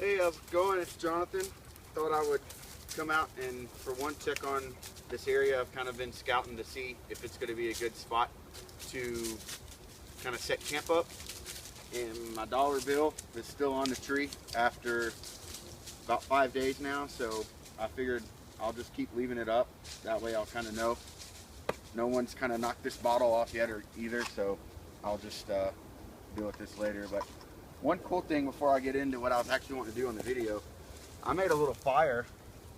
Hey, how's it going? It's Jonathan. Thought I would come out and for one check on this area. I've kind of been scouting to see if it's going to be a good spot to kind of set camp up. And my dollar bill is still on the tree after about 5 days now, so I figured I'll just keep leaving it up. That way I'll kind of know. No one's kind of knocked this bottle off yet or either, so I'll just deal with this later. But one cool thing before I get into what I was actually wanting to do on the video, I made a little fire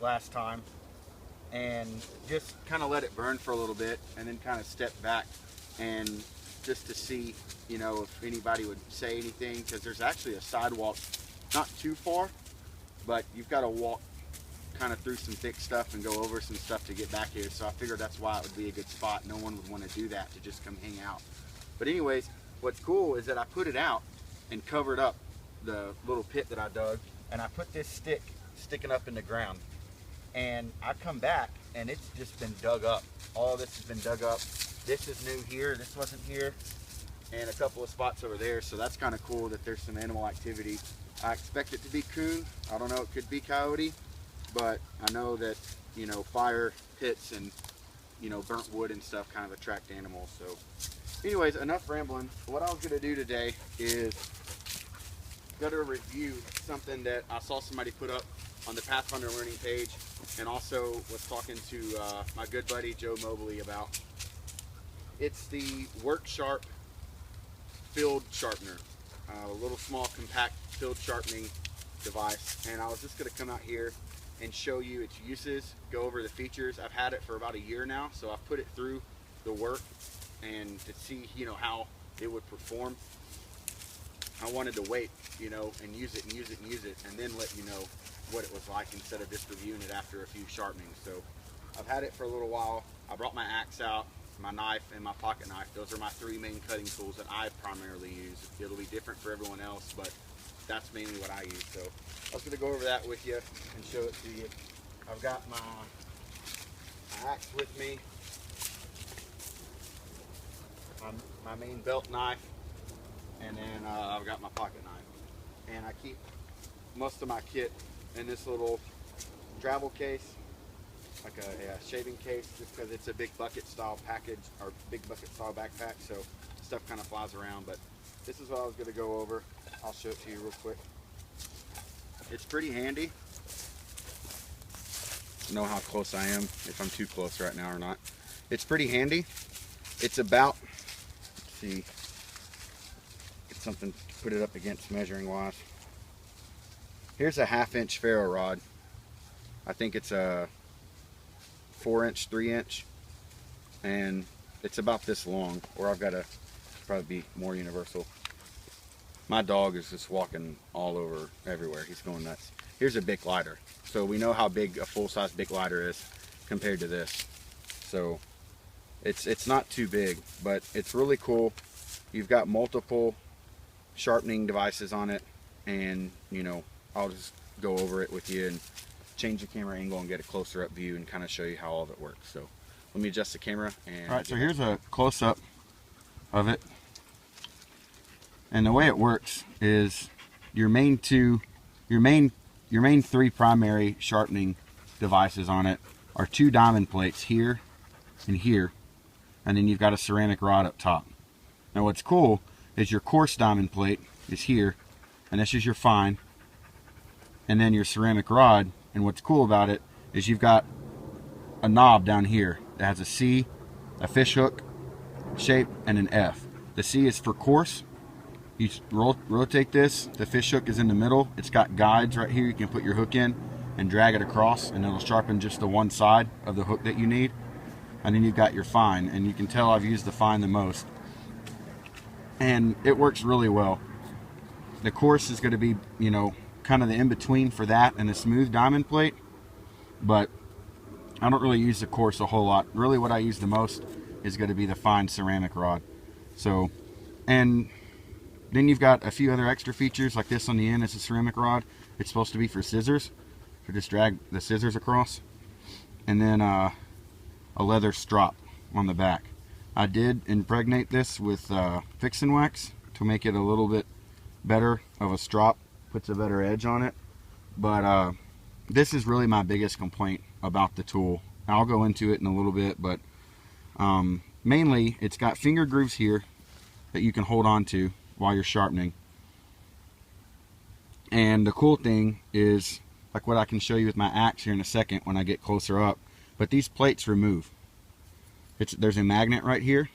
last time and just kind of let it burn for a little bit and then kind of step back and just to see, you know, if anybody would say anything, because there's actually a sidewalk not too far, but you've got to walk kind of through some thick stuff and go over some stuff to get back here. So I figured that's why it would be a good spot. No one would want to do that, to just come hang out. But anyways, what's cool is that I put it out and covered up the little pit that I dug, and I put this stick sticking up in the ground, and I come back and it's just been dug up. All this has been dug up. This is new here, this wasn't here, and a couple of spots over there. So that's kind of cool that there's some animal activity. I expect it to be coon. I don't know, it could be coyote, but I know that, you know, fire pits and, you know, burnt wood and stuff kind of attract animals. So anyways, enough rambling. What I was going to do today is go to review something that I saw somebody put up on the Pathfinder Learning page, and also was talking to my good buddy Joe Mobley about. It's the Work Sharp field sharpener, a little small compact field sharpening device, and I was just going to come out here and show you its uses, go over the features. I've had it for about a year now, so I've put it through the work and to see, you know, how it would perform. I wanted to wait, you know, and use it and use it and use it, and then let you know what it was like instead of just reviewing it after a few sharpenings. So I've had it for a little while. I brought my axe out, my knife, and my pocket knife. Those are my three main cutting tools that I primarily use. It'll be different for everyone else, but that's mainly what I use. So I was going to go over that with you and show it to you. I've got my axe with me, my main belt knife, and then I've got my pocket knife. And I keep most of my kit in this little travel case, like a shaving case, just because it's a big bucket style package, or big bucket style backpack, so stuff kind of flies around. But this is what I was going to go over. I'll show it to you real quick. It's pretty handy. Know how close I am, if I'm too close right now or not. It's pretty handy. It's about, let's see, get something to put it up against measuring wise. Here's a 1/2 inch ferro rod. I think it's a 4 inch, 3 inch, and it's about this long, or I've got to probably be more universal. My dog is just walking all over everywhere. He's going nuts. Here's a Bic lighter. So we know how big a full-size Bic lighter is compared to this. So it's not too big, but it's really cool. You've got multiple sharpening devices on it, and you know, I'll just go over it with you and change the camera angle and get a closer up view and kind of show you how all of it works. So let me adjust the camera. And all right, so here's a close-up of it. And the way it works is your main three primary sharpening devices on it are 2 diamond plates here and here, and then you've got a ceramic rod up top. Now what's cool is your coarse diamond plate is here, and this is your fine, and then your ceramic rod. And what's cool about it is you've got a knob down here that has a C, a fish hook shape, and an F. The C is for coarse. You rotate this, the fish hook is in the middle. It's got guides right here. You can put your hook in and drag it across, and it'll sharpen just the one side of the hook that you need. And then you've got your fine, and you can tell I've used the fine the most. And it works really well. The coarse is going to be, you know, kind of the in-between for that and a smooth diamond plate, but I don't really use the coarse a whole lot. Really what I use the most is going to be the fine ceramic rod. So, and then you've got a few other extra features, like this on the end is a ceramic rod. It's supposed to be for scissors, so just drag the scissors across. And then a leather strop on the back. I did impregnate this with fixin' wax to make it a little bit better of a strop, puts a better edge on it. But this is really my biggest complaint about the tool. I'll go into it in a little bit, but mainly it's got finger grooves here that you can hold on to while you're sharpening. And the cool thing is, like what I can show you with my axe here in a second when I get closer up, but these plates remove. There's a magnet right here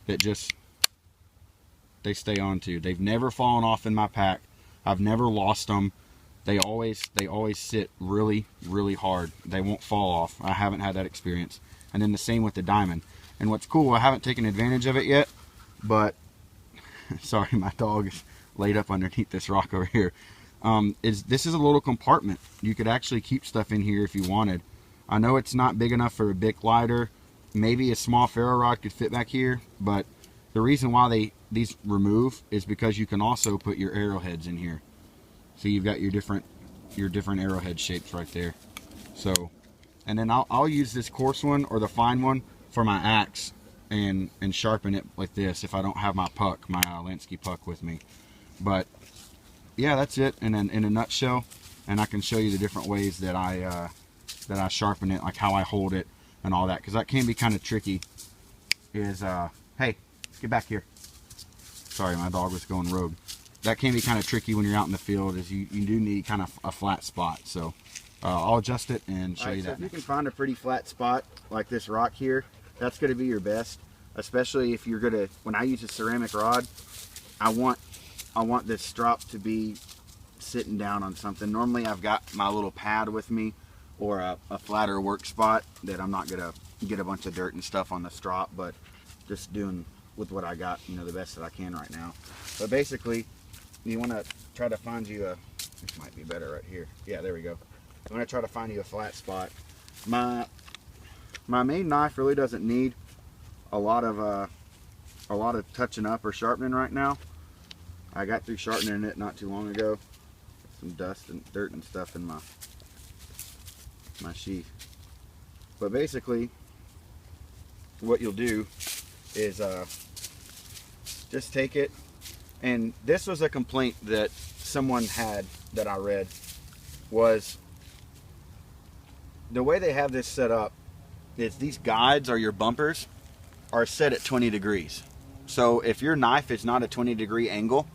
that just, they stay on to. They've never fallen off in my pack. I've never lost them. They always sit really, really hard. They won't fall off. I haven't had that experience. And then the same with the diamond. And what's cool, I haven't taken advantage of it yet, but sorry, my dog is laid up underneath this rock over here. This is a little compartment. You could actually keep stuff in here if you wanted. I know it's not big enough for a big lighter. Maybe a small ferro rod could fit back here, but the reason why these remove is because you can also put your arrowheads in here. So you've got your different arrowhead shapes right there. So, and then I'll use this coarse one or the fine one for my axe and sharpen it like this if I don't have my puck, my Lansky puck with me. But yeah, that's it in a nutshell. And I can show you the different ways that I sharpen it, like how I hold it and all that, because that can be kind of tricky. Hey, get back here. Sorry, my dog was going rogue. That can be kind of tricky when you're out in the field, is you do need kind of a flat spot. So I'll adjust it and show you that. So if you can find a pretty flat spot like this rock here, that's going to be your best, especially if you're going to, when I use a ceramic rod, I want this strop to be sitting down on something. Normally I've got my little pad with me, or a flatter work spot that I'm not going to get a bunch of dirt and stuff on the strop, but just doing with what I got, you know, the best that I can right now. But basically, you want to try to find you this might be better right here. Yeah, there we go. You want to try to find you a flat spot. My main knife really doesn't need a lot of touching up or sharpening right now. I got through sharpening it not too long ago. Some dust and dirt and stuff in my sheath. But basically, what you'll do is just take it, and this was a complaint that someone had that I read, was the way they have this set up is these guides, or your bumpers, are set at 20 degrees. So if your knife is not a 20-degree angle,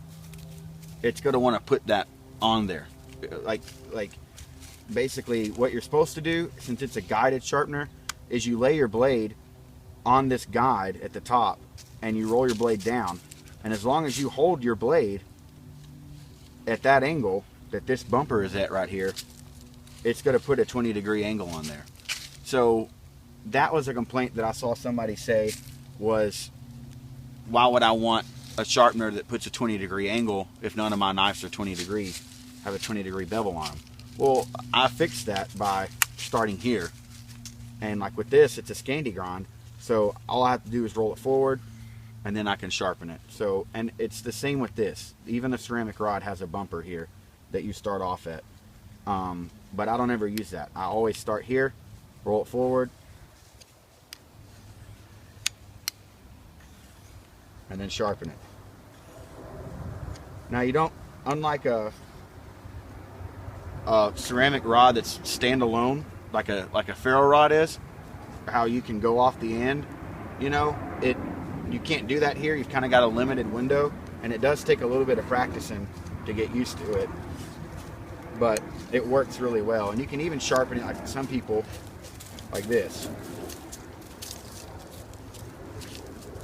it's going to want to put that on there. Like basically what you're supposed to do, since it's a guided sharpener, is you lay your blade on this guide at the top and you roll your blade down, and as long as you hold your blade at that angle that this bumper is at right here, it's going to put a 20-degree angle on there. So that was a complaint that I saw somebody say, was why would I want a sharpener that puts a 20-degree angle if none of my knives are 20 degrees, have a 20-degree bevel on them? Well, I fixed that by starting here, and like with this, it's a Scandi grind, so all I have to do is roll it forward and then I can sharpen it. So, and it's the same with this. Even the ceramic rod has a bumper here that you start off at, but I don't ever use that. I always start here, roll it forward, and then sharpen it. Now you don't, unlike a ceramic rod that's standalone, like a ferro rod is, how you can go off the end, you know, you can't do that here. You've kind of got a limited window, and it does take a little bit of practicing to get used to it, but it works really well. And you can even sharpen it like some people, like this.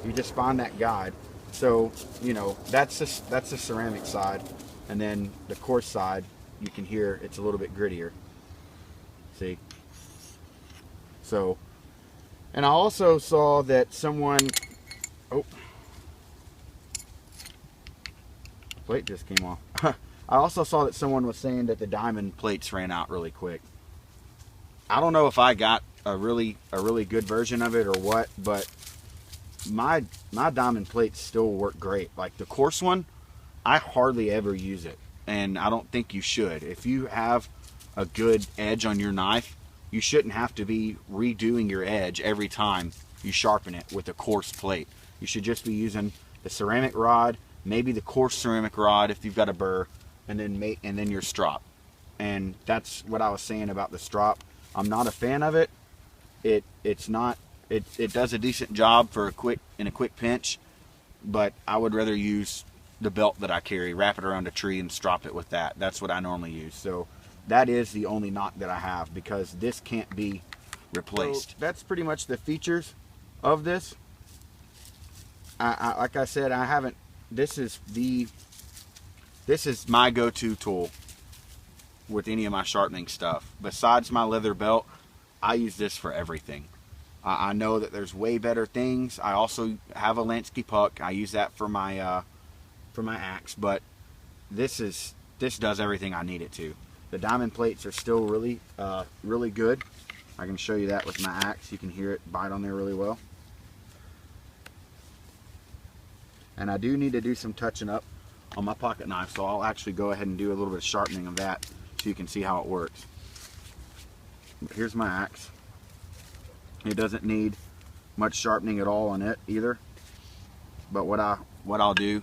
You just find that guide. So, you know, that's the ceramic side, and then the coarse side, you can hear it's a little bit grittier. See? So, and I also saw that someone, oh, plate just came off. I also saw that someone was saying that the diamond plates ran out really quick. I don't know if I got a really good version of it or what, but my diamond plates still work great. Like the coarse one, I hardly ever use it, and I don't think you should. If you have a good edge on your knife, you shouldn't have to be redoing your edge every time you sharpen it with a coarse plate. You should just be using the ceramic rod, maybe the coarse ceramic rod if you've got a burr, and then your strop. And that's what I was saying about the strop. I'm not a fan of it. It does a decent job for a quick pinch, but I would rather use the belt that I carry, wrap it around a tree and strop it with that. That's what I normally use. So that is the only knock that I have, because this can't be replaced. So that's pretty much the features of this. Like I said, I haven't. This is my go-to tool with any of my sharpening stuff. Besides my leather belt, I use this for everything. I know that there's way better things. I also have a Lansky puck. I use that for my axe, but this does everything I need it to. The diamond plates are still really good. I can show you that with my axe. You can hear it bite on there really well. And I do need to do some touching up on my pocket knife, so I'll actually go ahead and do a little bit of sharpening of that so you can see how it works. Here's my axe. It doesn't need much sharpening at all on it either. But what I'll do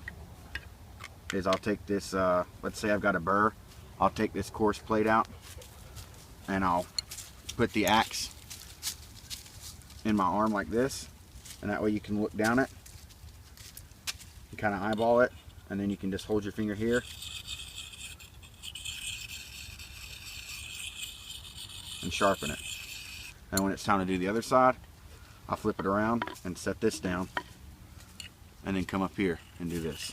is I'll take this, let's say I've got a burr, I'll take this coarse plate out and I'll put the axe in my arm like this, and that way you can look down it and kind of eyeball it, and then you can just hold your finger here and sharpen it. And when it's time to do the other side, I'll flip it around and set this down and then come up here and do this.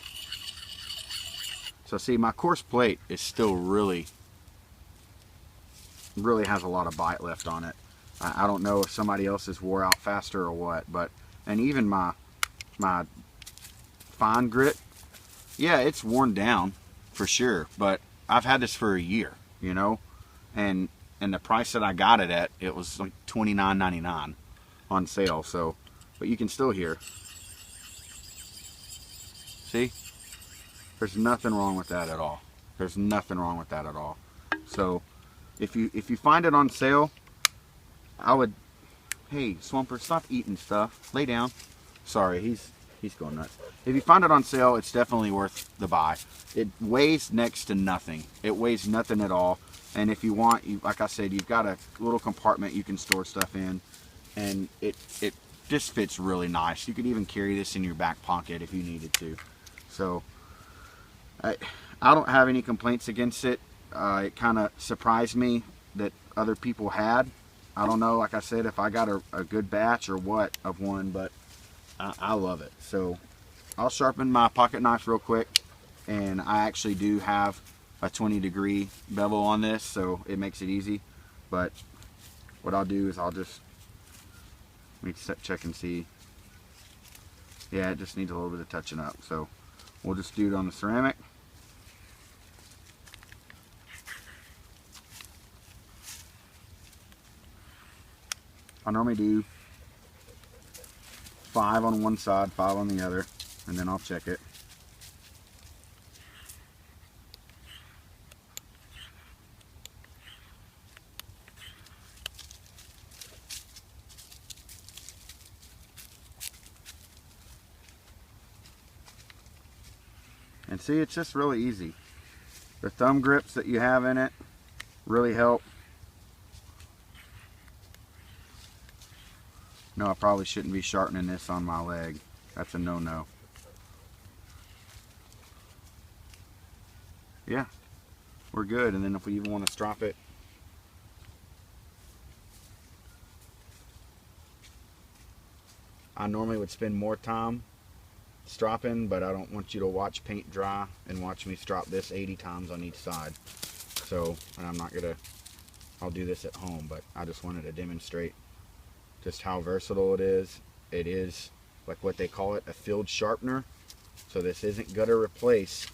So see, my coarse plate is still really has a lot of bite left on it. I don't know if somebody else's wore out faster or what, but, and even my fine grit, yeah, it's worn down for sure, but I've had this for a year, you know, and the price that I got it at, it was like $29.99 on sale. So, but you can still hear. See? There's nothing wrong with that at all. There's nothing wrong with that at all. So, if you find it on sale, I would, hey, Swamper, stop eating stuff. Lay down. Sorry, he's going nuts. If you find it on sale, it's definitely worth the buy. It weighs next to nothing. It weighs nothing at all. And if you want, like I said, you've got a little compartment you can store stuff in, and it just fits really nice. You could even carry this in your back pocket if you needed to. So I don't have any complaints against it. It kind of surprised me that other people had. I don't know, like I said, if I got a good batch or what of one, but I love it. So I'll sharpen my pocket knife real quick, and I actually do have a 20-degree bevel on this, so it makes it easy. But what I'll do is I'll just, let me check and see. Yeah, it just needs a little bit of touching up, so we'll just do it on the ceramic. I normally do 5 on one side, 5 on the other, and then I'll check it. And see, it's just really easy. The thumb grips that you have in it really help. No, I probably shouldn't be sharpening this on my leg. That's a no-no. Yeah, we're good. And then if we even want to strop it, I normally would spend more time stropping, but I don't want you to watch paint dry and watch me strop this 80 times on each side. So, and I'm not gonna, I'll do this at home, but I just wanted to demonstrate just how versatile it is. It is like what they call it, a field sharpener. So this isn't gonna replace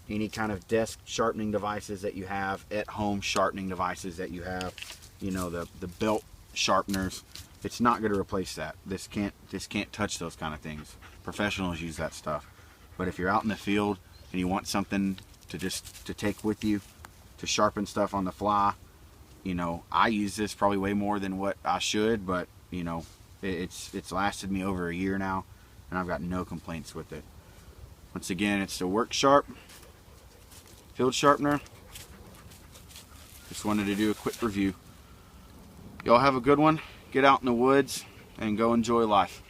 any kind of desk sharpening devices that you have, at home sharpening devices that you have, you know, the belt sharpeners. It's not going to replace that. This can't touch those kind of things. Professionals use that stuff. But if you're out in the field and you want something to take with you to sharpen stuff on the fly, you know, I use this probably way more than what I should, but you know, it's lasted me over a year now, and I've got no complaints with it. Once again, it's the Work Sharp field sharpener. Just wanted to do a quick review. Y'all have a good one. Get out in the woods and go enjoy life.